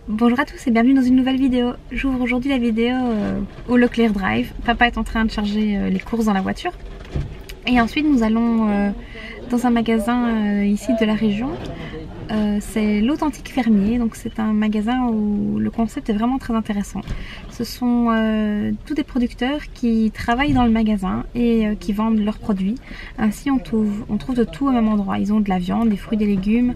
Bonjour à tous et bienvenue dans une nouvelle vidéo. J'ouvre aujourd'hui la vidéo au Leclerc Drive. Papa est en train de charger les courses dans la voiture. Et ensuite nous allons dans un magasin ici de la région. C'est l'Authentique Fermier, donc c'est un magasin où le concept est vraiment très intéressant. Ce sont tous des producteurs qui travaillent dans le magasin et qui vendent leurs produits. Ainsi on trouve de tout au même endroit. Ils ont de la viande, des fruits, des légumes,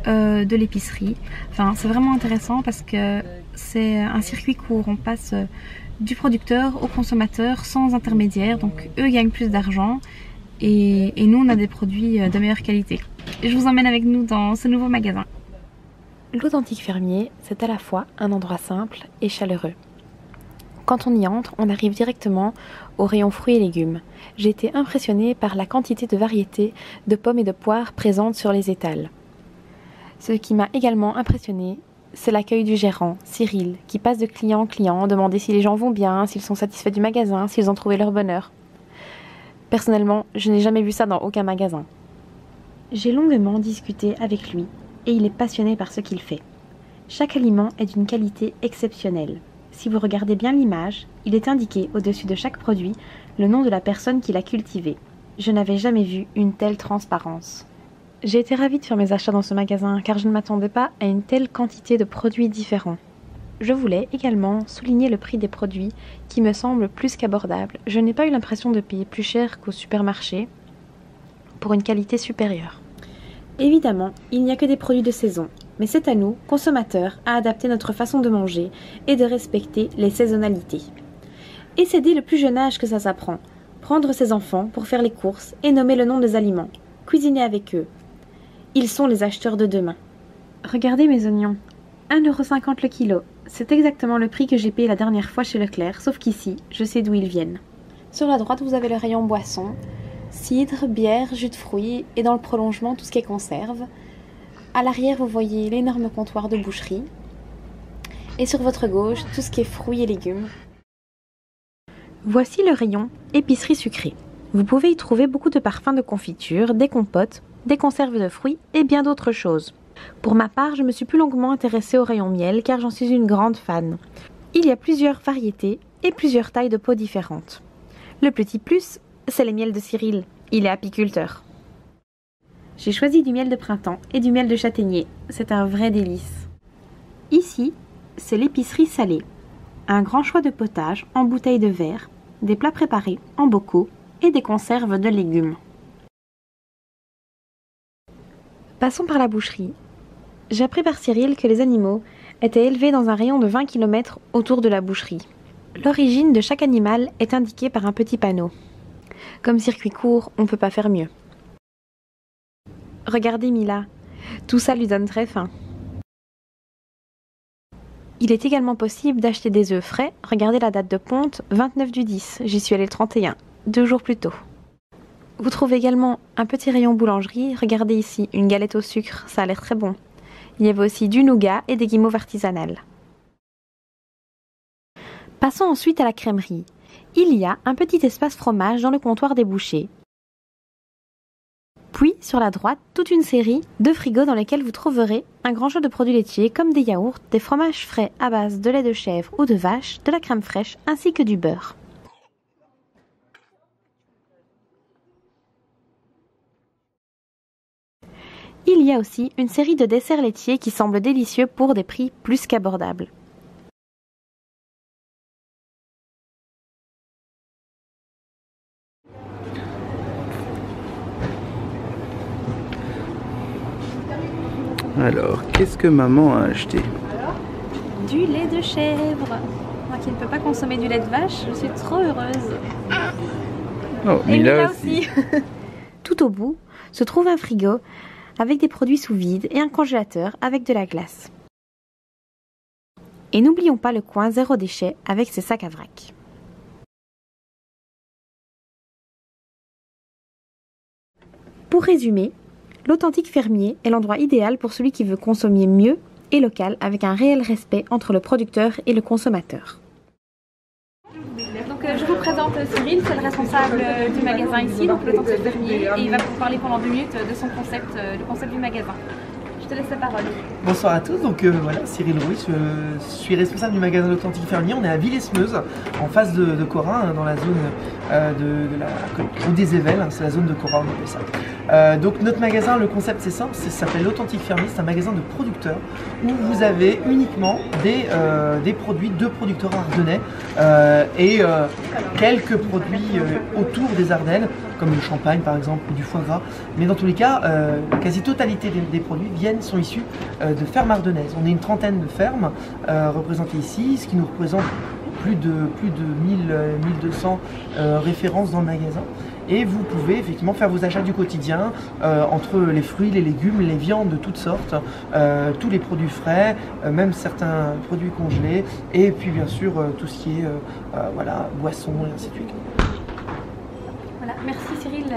de l'épicerie. Enfin, c'est vraiment intéressant parce que c'est un circuit court. On passe du producteur au consommateur sans intermédiaire. Donc eux gagnent plus d'argent et nous on a des produits de meilleure qualité. Je vous emmène avec nous dans ce nouveau magasin. L'Authentique Fermier, c'est à la fois un endroit simple et chaleureux. Quand on y entre, on arrive directement au rayon fruits et légumes. J'ai été impressionnée par la quantité de variétés de pommes et de poires présentes sur les étals. Ce qui m'a également impressionnée, c'est l'accueil du gérant, Cyril, qui passe de client en client, demander si les gens vont bien, s'ils sont satisfaits du magasin, s'ils ont trouvé leur bonheur. Personnellement, je n'ai jamais vu ça dans aucun magasin. J'ai longuement discuté avec lui et il est passionné par ce qu'il fait. Chaque aliment est d'une qualité exceptionnelle. Si vous regardez bien l'image, il est indiqué au-dessus de chaque produit le nom de la personne qui l'a cultivé. Je n'avais jamais vu une telle transparence. J'ai été ravie de faire mes achats dans ce magasin car je ne m'attendais pas à une telle quantité de produits différents. Je voulais également souligner le prix des produits qui me semble plus qu'abordable. Je n'ai pas eu l'impression de payer plus cher qu'au supermarché pour une qualité supérieure. Évidemment, il n'y a que des produits de saison, mais c'est à nous, consommateurs, à adapter notre façon de manger et de respecter les saisonnalités. Et c'est dès le plus jeune âge que ça s'apprend. Prendre ses enfants pour faire les courses et nommer le nom des aliments. Cuisiner avec eux. Ils sont les acheteurs de demain. Regardez mes oignons. 1,50 € le kilo. C'est exactement le prix que j'ai payé la dernière fois chez Leclerc, sauf qu'ici, je sais d'où ils viennent. Sur la droite, vous avez le rayon boissons. Cidre, bière, jus de fruits et dans le prolongement tout ce qui est conserve. À l'arrière vous voyez l'énorme comptoir de boucherie et sur votre gauche tout ce qui est fruits et légumes. Voici le rayon épicerie sucrée. Vous pouvez y trouver beaucoup de parfums de confiture, des compotes, des conserves de fruits et bien d'autres choses. Pour ma part, je me suis plus longuement intéressée au rayon miel car j'en suis une grande fan. Il y a plusieurs variétés et plusieurs tailles de pots différentes. Le petit plus, c'est les miels de Cyril, il est apiculteur. J'ai choisi du miel de printemps et du miel de châtaignier, c'est un vrai délice. Ici, c'est l'épicerie salée. Un grand choix de potage en bouteilles de verre, des plats préparés en bocaux et des conserves de légumes. Passons par la boucherie. J'ai appris par Cyril que les animaux étaient élevés dans un rayon de 20 km autour de la boucherie. L'origine de chaque animal est indiquée par un petit panneau. Comme circuit court, on ne peut pas faire mieux. Regardez Mila, tout ça lui donne très faim. Il est également possible d'acheter des œufs frais. Regardez la date de ponte, 29/10, j'y suis allée le 31, 2 jours plus tôt. Vous trouvez également un petit rayon boulangerie. Regardez ici, une galette au sucre, ça a l'air très bon. Il y avait aussi du nougat et des guimauves artisanales. Passons ensuite à la crèmerie. Il y a un petit espace fromage dans le comptoir des bouchers. Puis, sur la droite, toute une série de frigos dans lesquels vous trouverez un grand choix de produits laitiers comme des yaourts, des fromages frais à base de lait de chèvre ou de vache, de la crème fraîche ainsi que du beurre. Il y a aussi une série de desserts laitiers qui semblent délicieux pour des prix plus qu'abordables. Alors, qu'est-ce que maman a acheté? Du lait de chèvre. Moi qui ne peux pas consommer du lait de vache, je suis trop heureuse. Oh, Et Mila Mila aussi. Tout au bout se trouve un frigo avec des produits sous vide et un congélateur avec de la glace. Et n'oublions pas le coin zéro déchet avec ses sacs à vrac. Pour résumer, l'Authentique Fermier est l'endroit idéal pour celui qui veut consommer mieux et local avec un réel respect entre le producteur et le consommateur. Donc je vous présente Cyril, c'est le responsable du magasin ici, donc l'Authentique Fermier, et il va vous parler pendant 2 minutes de son concept, le concept du magasin. Je te laisse la parole. Bonsoir à tous, donc voilà, Cyril Rouy, je suis responsable du magasin L'Authentique Fermier. On est à Villesmeuse, en face de Cora, dans la zone de la route des Évelles, hein, c'est la zone de Cora, on appelle ça. Donc notre magasin, le concept c'est simple, ça s'appelle L'Authentique Fermier, c'est un magasin de producteurs où vous avez uniquement des produits de producteurs ardennais et quelques produits autour des Ardennes, comme le champagne par exemple ou du foie gras, mais dans tous les cas, la quasi-totalité des produits sont issus de fermes ardennaises. On est une trentaine de fermes représentées ici, ce qui nous représente plus de 1200 références dans le magasin. Et vous pouvez effectivement faire vos achats du quotidien entre les fruits, les légumes, les viandes de toutes sortes, tous les produits frais, même certains produits congelés, et puis bien sûr tout ce qui est voilà, boissons et ainsi de suite. Voilà, merci Cyril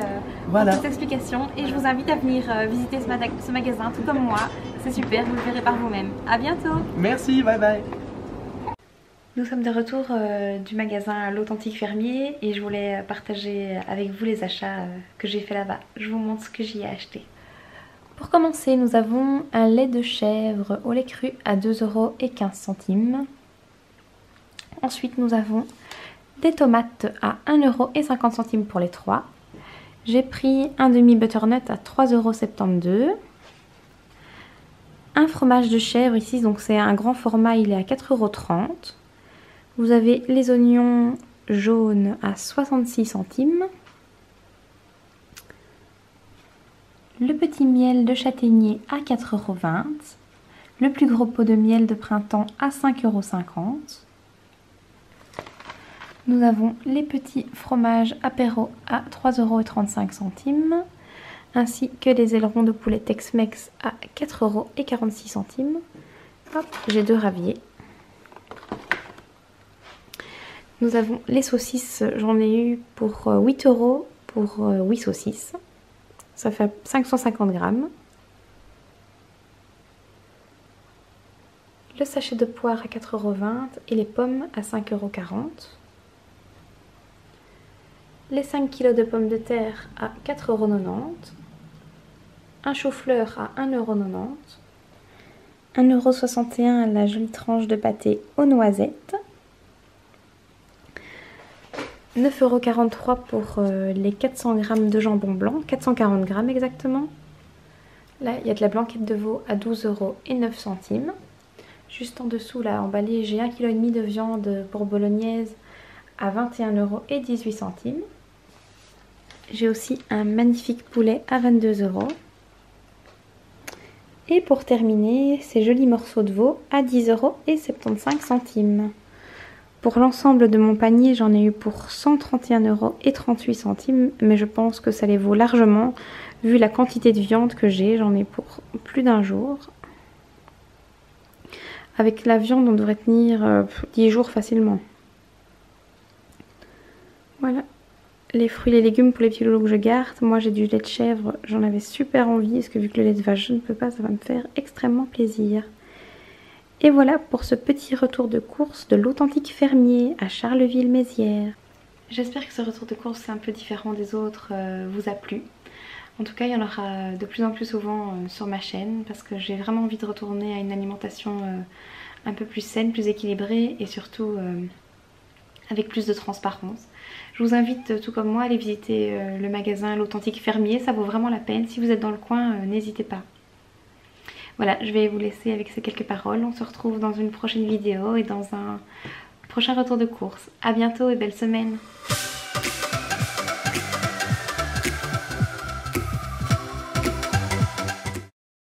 voilà. pour cette explication et je vous invite à venir visiter ce magasin tout comme moi. C'est super, vous le verrez par vous-même. À bientôt. Merci, bye bye. Nous sommes de retour du magasin L'Authentique Fermier et je voulais partager avec vous les achats que j'ai fait là-bas. Je vous montre ce que j'y ai acheté. Pour commencer, nous avons un lait de chèvre au lait cru à 2,15 €. Ensuite, nous avons des tomates à 1,50 € pour les 3. J'ai pris un demi butternut à 3,72 €. Un fromage de chèvre ici, donc c'est un grand format, il est à 4,30 €. Vous avez les oignons jaunes à 66 centimes. Le petit miel de châtaignier à 4,20 €. Le plus gros pot de miel de printemps à 5,50 €. Nous avons les petits fromages apéro à 3,35 €, ainsi que les ailerons de poulet Tex-Mex à 4,46 €. Hop, j'ai 2 raviers. Nous avons les saucisses, j'en ai eu pour 8 € pour 8 saucisses. Ça fait 550 grammes. Le sachet de poire à 4,20 € et les pommes à 5,40 €. Les 5 kg de pommes de terre à 4,90 €. Un chou-fleur à 1,90 €. 1,61 € la jolie tranche de pâté aux noisettes. 9,43 € pour les 400 g de jambon blanc, 440 g exactement. Là, il y a de la blanquette de veau à 12,09 €. Juste en dessous, là, emballé, j'ai 1,5 kg de viande pour bolognaise à 21,18 €. J'ai aussi un magnifique poulet à 22 €. Et pour terminer, ces jolis morceaux de veau à 10,75 €. Pour l'ensemble de mon panier, j'en ai eu pour 131,38 €, mais je pense que ça les vaut largement, vu la quantité de viande que j'ai, j'en ai pour plus d'un jour. Avec la viande, on devrait tenir 10 jours facilement. Voilà, les fruits et les légumes pour les petits loulous que je garde. Moi j'ai du lait de chèvre, j'en avais super envie, parce que vu que le lait de vache je ne peux pas, ça va me faire extrêmement plaisir. Et voilà pour ce petit retour de course de l'Authentique Fermier à Charleville-Mézières. J'espère que ce retour de course un peu différent des autres vous a plu. En tout cas, il y en aura de plus en plus souvent sur ma chaîne parce que j'ai vraiment envie de retourner à une alimentation un peu plus saine, plus équilibrée et surtout avec plus de transparence. Je vous invite, tout comme moi, à aller visiter le magasin L'Authentique Fermier, ça vaut vraiment la peine. Si vous êtes dans le coin, n'hésitez pas. Voilà, je vais vous laisser avec ces quelques paroles. On se retrouve dans une prochaine vidéo et dans un prochain retour de course. A bientôt et belle semaine!